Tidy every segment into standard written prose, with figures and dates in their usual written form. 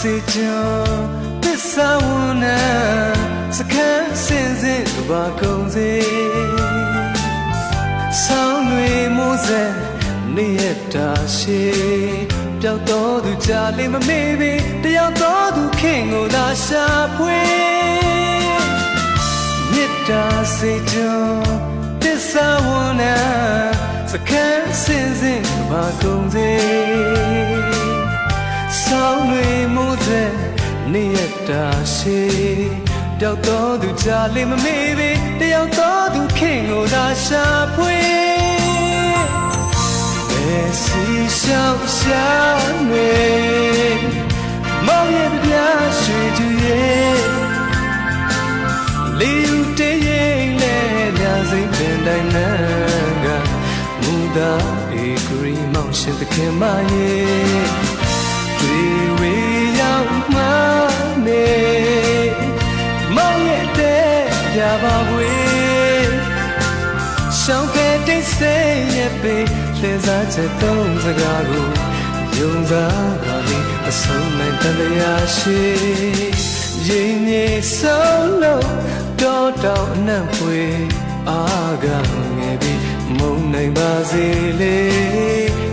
စေချောသစ္စာဝနာစခန်းစင်စစ်ဘာကုန်စေဆောင်းတွေမိုးစဲနေရတာရှိပျောက်တော်သူကြာလေးမမေ့ပြီတယောက်တော်သူခင်ကိုသာရှာဖွေမြစ်တာစေချောသစ္စာဝနာစခန်းစင်စစ်ဘာကုန်စေဆောင်းတွေမိုးစဲနေရတာရှိပျောက်တော်သူကြာလေးမမေ့ပြီတယောက်တော်သူခင်ကိုသာရှာဖွေစီရှောင်းရှာနေမောင်ရဲ့ပြားရွှေသူရဲ့လေယူတေးရင်လဲညာစိတ်ပင်တိုင်းနန်းကမူသာဧကရီမောင်ရှင်သခင်မရဲ့တွေ့ဝေရောက်မှနေမောင်ရဲ့တဲ့ပြပါဝေးရှောင်းခဲတိတ်စိတ်ရဲ့ပေလေစားချက်သုံးစကားကိုယုံစားပါလိအဆုံးနိုင်တရားရှိရင်မြေဆုံးလို့တောတောင်အနံ့ဖွေအားကငယ်ပြီးမုံနိုင်ပါစေလေ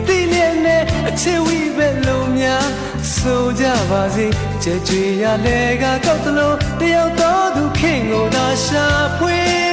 တိလျက်နဲ့အချစ်ဝိပဲလို့များဆိုကြပါစေကြွေရလေကကောက်သလိုတယောက်တော်သူခင်ကိုသာရှာဖွေ